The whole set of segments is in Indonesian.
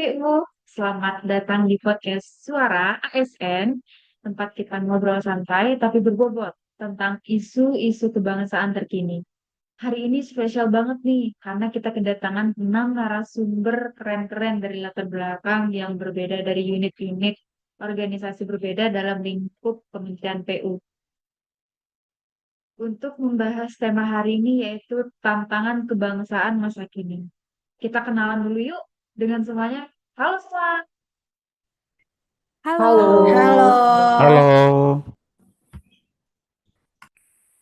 PU, selamat datang di podcast Suara ASN, tempat kita ngobrol santai tapi berbobot tentang isu-isu kebangsaan terkini. Hari ini spesial banget nih, karena kita kedatangan 6 narasumber keren-keren dari latar belakang yang berbeda dari unit-unit organisasi berbeda dalam lingkup Kementerian PU. Untuk membahas tema hari ini yaitu tantangan kebangsaan masa kini. Kita kenalan dulu yuk dengan semuanya. Halo semua. Halo. Halo. Halo.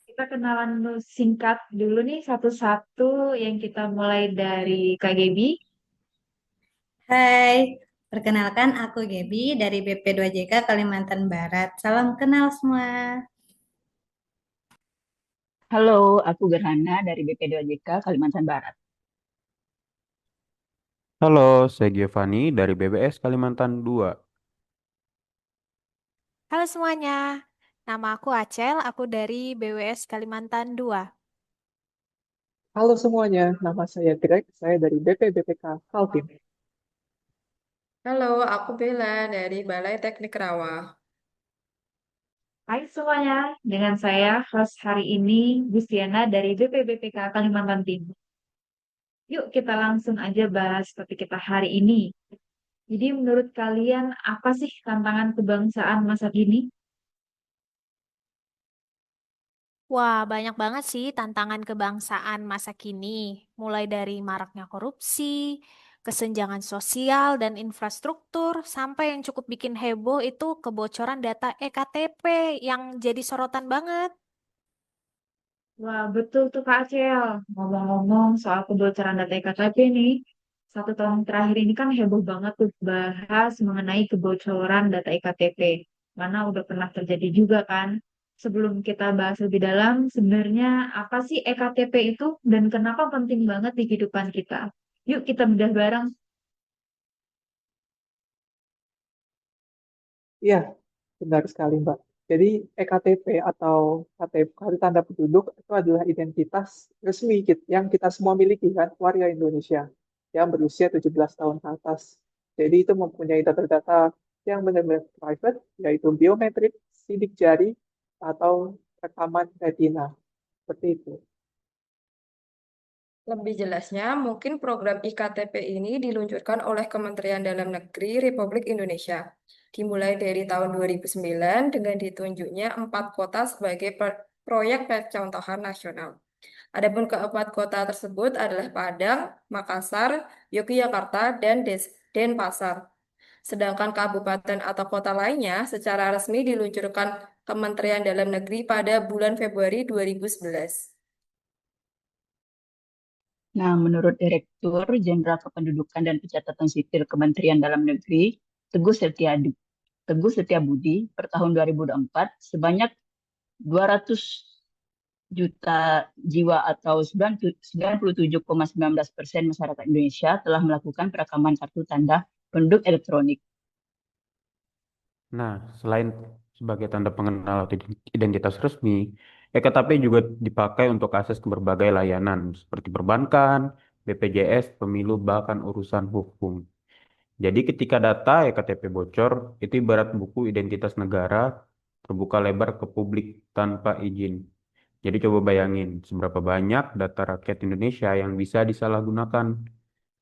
Kita kenalan dulu singkat dulu nih satu-satu yang kita mulai dari Kak Gebi. Hai, perkenalkan aku Gebi dari BP2JK Kalimantan Barat. Salam kenal semua. Halo, aku Gerhana dari BP2JK Kalimantan Barat. Halo, saya Giovanni dari BBS Kalimantan 2. Halo semuanya, nama aku Acel, aku dari BWS Kalimantan 2. Halo semuanya, nama saya Greg, saya dari BPBPK Kaltim. Halo, aku Bella dari Balai Teknik Rawa. Hai semuanya, dengan saya host hari ini Gustiana dari BPBPK Kalimantan Timur. Yuk kita langsung aja bahas topik kita hari ini. Jadi menurut kalian apa sih tantangan kebangsaan masa kini? Wah, banyak banget sih tantangan kebangsaan masa kini, mulai dari maraknya korupsi, kesenjangan sosial dan infrastruktur, sampai yang cukup bikin heboh itu kebocoran data EKTP yang jadi sorotan banget. Wah, betul tuh Kak Acel. Ngomong-ngomong soal kebocoran data EKTP nih, 1 tahun terakhir ini kan heboh banget tuh bahas mengenai kebocoran data EKTP. Mana udah pernah terjadi juga kan. Sebelum kita bahas lebih dalam, sebenarnya apa sih EKTP itu dan kenapa penting banget di kehidupan kita? Yuk kita bedah bareng. Iya, benar sekali Mbak. Jadi EKTP atau KTP, kartu tanda penduduk itu adalah identitas resmi yang kita semua miliki kan, warga Indonesia yang berusia 17 tahun ke atas. Jadi itu mempunyai data-data yang benar-benar private, yaitu biometrik, sidik jari, atau rekaman retina. Seperti itu. Lebih jelasnya, mungkin program IKTP ini diluncurkan oleh Kementerian Dalam Negeri Republik Indonesia. Dimulai dari tahun 2009 dengan ditunjuknya 4 kota sebagai proyek percontohan nasional. Adapun keempat kota tersebut adalah Padang, Makassar, Yogyakarta, dan Denpasar. Sedangkan kabupaten atau kota lainnya secara resmi diluncurkan Kementerian Dalam Negeri pada bulan Februari 2011. Nah, menurut Direktur Jenderal Kependudukan dan Pencatatan Sipil Kementerian Dalam Negeri, Teguh Teguh Setiabudi, per tahun 2024, sebanyak 200 juta jiwa atau 97,19% masyarakat Indonesia telah melakukan perekaman kartu tanda penduduk elektronik. Nah, selain sebagai tanda pengenal atau identitas resmi, EKTP juga dipakai untuk akses ke berbagai layanan seperti perbankan, BPJS, pemilu, bahkan urusan hukum. Jadi ketika data EKTP bocor, itu ibarat buku identitas negara terbuka lebar ke publik tanpa izin. Jadi coba bayangin seberapa banyak data rakyat Indonesia yang bisa disalahgunakan.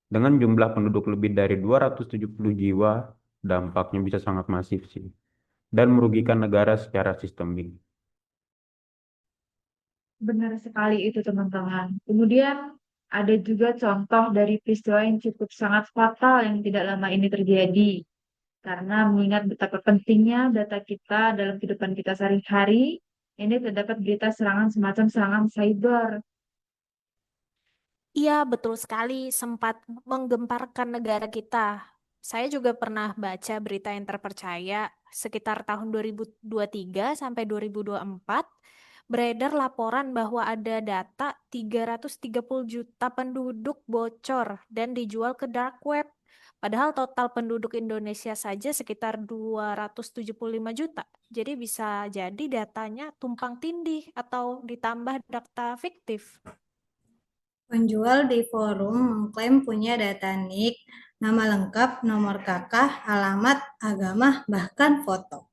Dengan jumlah penduduk lebih dari 270 jiwa, dampaknya bisa sangat masif sih. Dan merugikan negara secara sistemik. Benar sekali itu teman-teman. Kemudian ada juga contoh dari peristiwa yang cukup sangat fatal yang tidak lama ini terjadi. Karena mengingat betapa pentingnya data kita dalam kehidupan kita sehari-hari, ini terdapat berita serangan semacam serangan cyber. Iya, betul sekali, sempat menggemparkan negara kita. Saya juga pernah baca berita yang terpercaya sekitar tahun 2023 sampai 2024, beredar laporan bahwa ada data 330 juta penduduk bocor dan dijual ke dark web. Padahal total penduduk Indonesia saja sekitar 275 juta. Jadi bisa jadi datanya tumpang tindih atau ditambah data fiktif. Penjual di forum mengklaim punya data NIK, nama lengkap, nomor kakak, alamat, agama, bahkan foto.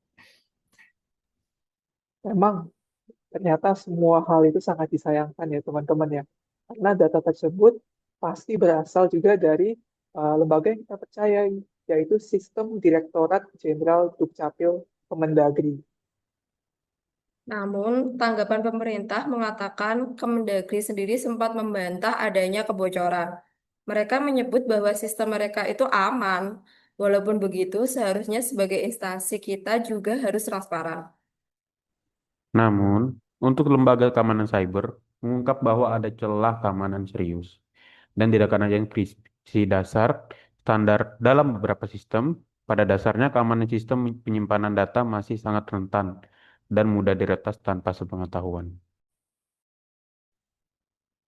Memang ternyata semua hal itu sangat disayangkan ya teman-teman ya. Karena data tersebut pasti berasal juga dari lembaga yang kita percayai, yaitu Sistem Direktorat Jenderal Dukcapil Kemendagri. Namun, tanggapan pemerintah mengatakan Kemendagri sendiri sempat membantah adanya kebocoran. Mereka menyebut bahwa sistem mereka itu aman. Walaupun begitu, seharusnya sebagai instansi kita juga harus transparan. Namun, untuk lembaga keamanan cyber mengungkap bahwa ada celah keamanan serius dan tidak akan ada enkripsi dasar standar dalam beberapa sistem. Pada dasarnya, keamanan sistem penyimpanan data masih sangat rentan dan mudah diretas tanpa sepengetahuan.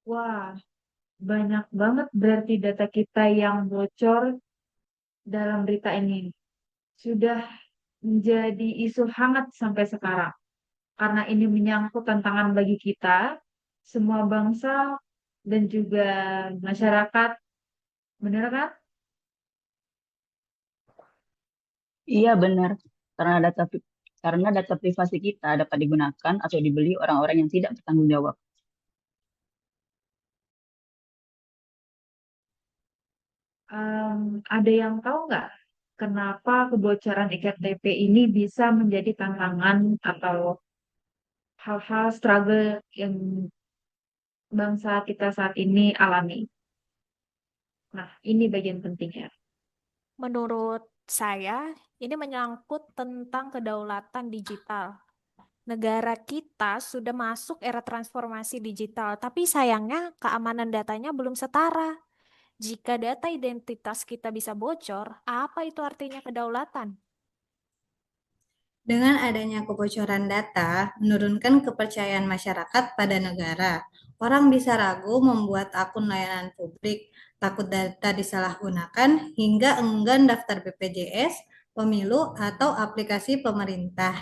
Wah, banyak banget berarti data kita yang bocor dalam berita ini. Sudah menjadi isu hangat sampai sekarang. Karena ini menyangkut tantangan bagi kita, semua bangsa, dan juga masyarakat. Benar kan? Iya benar, karena data privasi kita dapat digunakan atau dibeli orang-orang yang tidak bertanggung jawab. Ada yang tahu nggak kenapa kebocoran iktp ini bisa menjadi tantangan atau hal-hal struggle yang bangsa kita saat ini alami? Nah, ini bagian pentingnya. Menurut saya, ini menyangkut tentang kedaulatan digital. Negara kita sudah masuk era transformasi digital, tapi sayangnya keamanan datanya belum setara. Jika data identitas kita bisa bocor, apa itu artinya kedaulatan? Dengan adanya kebocoran data, menurunkan kepercayaan masyarakat pada negara. Orang bisa ragu membuat akun layanan publik, takut data disalahgunakan, hingga enggan daftar BPJS, pemilu, atau aplikasi pemerintah.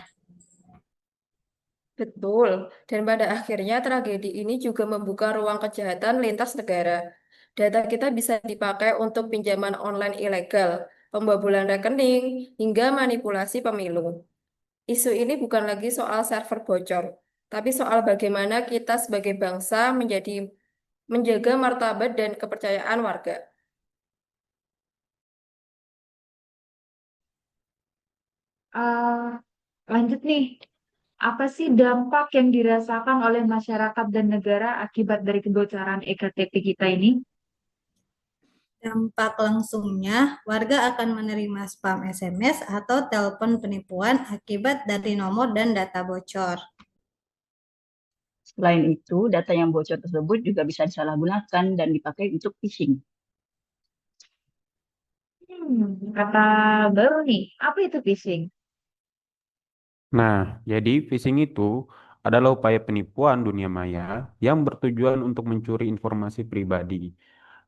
Betul, dan pada akhirnya tragedi ini juga membuka ruang kejahatan lintas negara. Data kita bisa dipakai untuk pinjaman online ilegal, pembobolan rekening, hingga manipulasi pemilu. Isu ini bukan lagi soal server bocor, tapi soal bagaimana kita sebagai bangsa menjaga martabat dan kepercayaan warga. Eh, Lanjut nih, apa sih dampak yang dirasakan oleh masyarakat dan negara akibat dari kebocoran ektp kita ini? Dampak langsungnya, warga akan menerima spam SMS atau telepon penipuan akibat dari nomor dan data bocor. Selain itu, data yang bocor tersebut juga bisa disalahgunakan dan dipakai untuk phishing. Kata baru nih, apa itu phishing? Nah, jadi phishing itu adalah upaya penipuan dunia maya yang bertujuan untuk mencuri informasi pribadi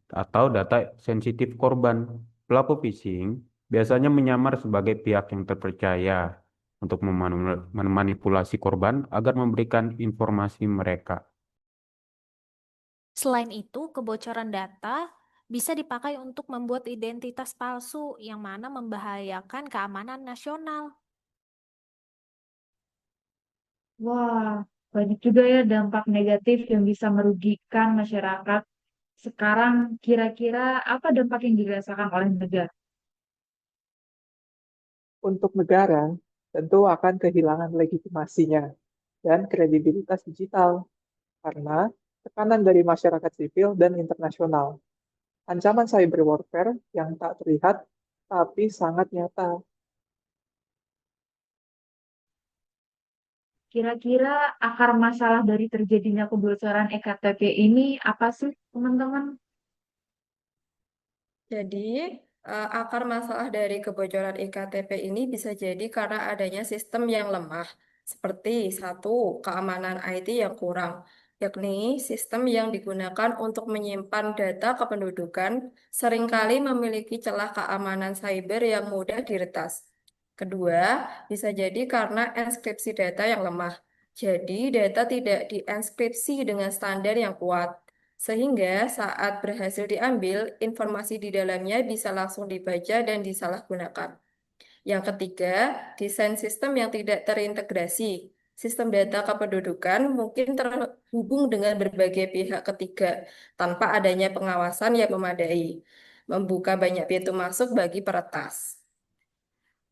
atau data sensitif korban. Pelaku phishing biasanya menyamar sebagai pihak yang terpercaya untuk memanipulasi korban agar memberikan informasi mereka. Selain itu, kebocoran data bisa dipakai untuk membuat identitas palsu yang mana membahayakan keamanan nasional. Wah, banyak juga ya dampak negatif yang bisa merugikan masyarakat. Sekarang kira-kira apa dampak yang dirasakan oleh negara? Untuk negara, tentu akan kehilangan legitimasinya dan kredibilitas digital karena tekanan dari masyarakat sipil dan internasional. Ancaman cyber warfare yang tak terlihat tapi sangat nyata. Kira-kira akar masalah dari terjadinya kebocoran ektp ini apa sih, teman-teman? Jadi, akar masalah dari kebocoran iktp ini bisa jadi karena adanya sistem yang lemah, seperti satu, keamanan IT yang kurang, yakni sistem yang digunakan untuk menyimpan data kependudukan seringkali memiliki celah keamanan cyber yang mudah diretas. Kedua, bisa jadi karena enskripsi data yang lemah. Jadi, data tidak dienkripsi dengan standar yang kuat. Sehingga saat berhasil diambil, informasi di dalamnya bisa langsung dibaca dan disalahgunakan. Yang ketiga, desain sistem yang tidak terintegrasi. Sistem data kependudukan mungkin terhubung dengan berbagai pihak ketiga tanpa adanya pengawasan yang memadai, membuka banyak pintu masuk bagi peretas.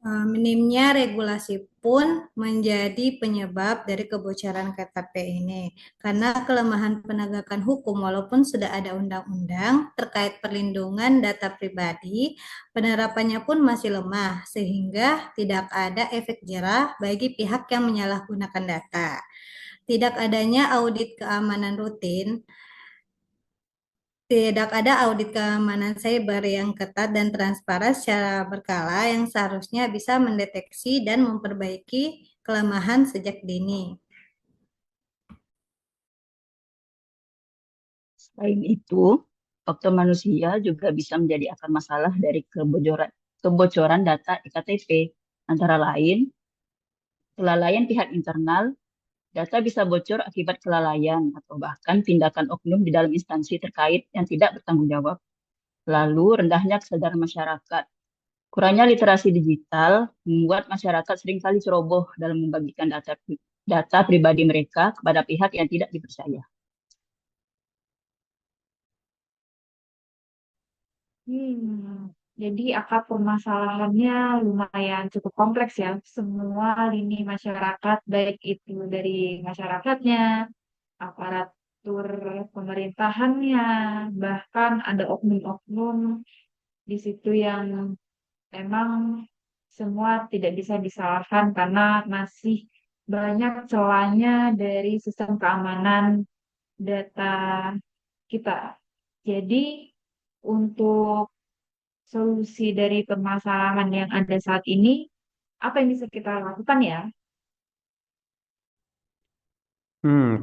Minimnya regulasi pun menjadi penyebab dari kebocoran KTP ini. Karena kelemahan penegakan hukum, walaupun sudah ada undang-undang terkait perlindungan data pribadi, penerapannya pun masih lemah, sehingga tidak ada efek jerah bagi pihak yang menyalahgunakan data. Tidak adanya audit keamanan rutin, tidak ada audit keamanan cyber yang ketat dan transparan secara berkala yang seharusnya bisa mendeteksi dan memperbaiki kelemahan sejak dini. Selain itu, faktor manusia juga bisa menjadi akar masalah dari kebocoran data iktp. Antara lain, kelalaian pihak internal, data bisa bocor akibat kelalaian atau bahkan tindakan oknum di dalam instansi terkait yang tidak bertanggung jawab. Lalu, rendahnya kesadaran masyarakat. Kurangnya literasi digital membuat masyarakat seringkali ceroboh dalam membagikan data pribadi mereka kepada pihak yang tidak dipercaya. Jadi akar permasalahannya lumayan cukup kompleks ya. Semua lini masyarakat, baik itu dari masyarakatnya, aparatur pemerintahannya, bahkan ada oknum-oknum di situ yang memang semua tidak bisa disalahkan karena masih banyak celahnya dari sistem keamanan data kita. Jadi untuk solusi dari permasalahan yang ada saat ini, apa yang bisa kita lakukan ya?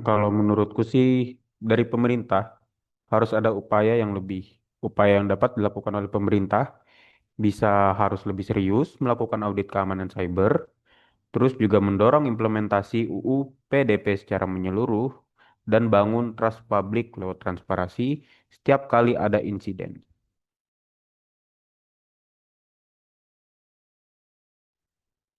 Kalau menurutku sih dari pemerintah harus ada upaya yang dapat dilakukan oleh pemerintah bisa harus lebih serius melakukan audit keamanan cyber, terus juga mendorong implementasi UU PDP secara menyeluruh dan bangun trust publik lewat transparansi setiap kali ada insiden.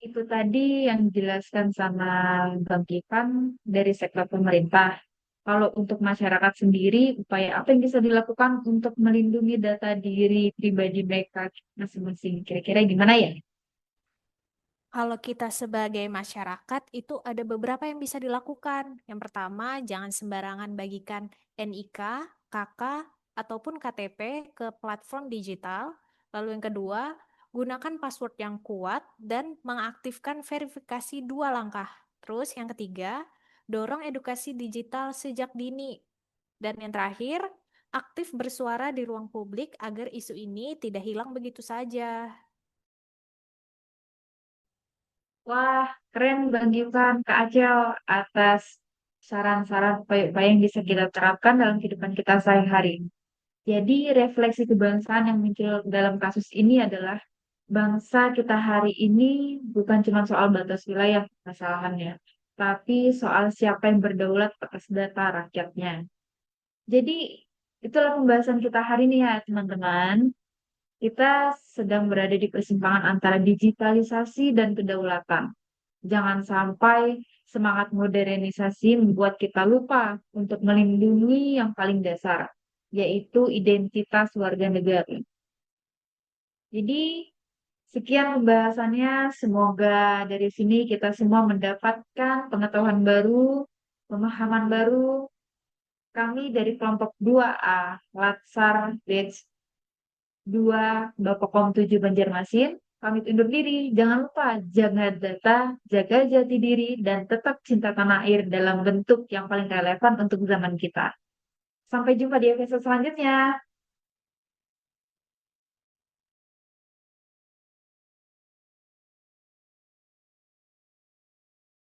Itu tadi yang dijelaskan sama Bang Kipan dari sektor pemerintah. Kalau untuk masyarakat sendiri, upaya apa yang bisa dilakukan untuk melindungi data diri pribadi mereka masing-masing? Kira-kira gimana ya? Kalau kita sebagai masyarakat itu ada beberapa yang bisa dilakukan. Yang pertama, jangan sembarangan bagikan NIK, KK, ataupun KTP ke platform digital. Lalu yang kedua, gunakan password yang kuat dan mengaktifkan verifikasi 2 langkah. Terus yang ketiga, dorong edukasi digital sejak dini. Dan yang terakhir, aktif bersuara di ruang publik agar isu ini tidak hilang begitu saja. Wah, keren Bang Gifan, Kak Acel, atas saran-saran upaya-upaya yang bisa kita terapkan dalam kehidupan kita sehari-hari. Jadi, refleksi kebangsaan yang muncul dalam kasus ini adalah bangsa kita hari ini bukan cuma soal batas wilayah masalahannya, tapi soal siapa yang berdaulat atas data rakyatnya. Jadi, itulah pembahasan kita hari ini ya, teman-teman. Kita sedang berada di persimpangan antara digitalisasi dan kedaulatan. Jangan sampai semangat modernisasi membuat kita lupa untuk melindungi yang paling dasar, yaitu identitas warga negara. Jadi, sekian pembahasannya. Semoga dari sini kita semua mendapatkan pengetahuan baru, pemahaman baru. Kami dari kelompok 2A, Latsar Batch 2, Bapakom 7 Banjarmasin, pamit undur diri. Jangan lupa jaga data, jaga jati diri, dan tetap cinta tanah air dalam bentuk yang paling relevan untuk zaman kita. Sampai jumpa di episode selanjutnya.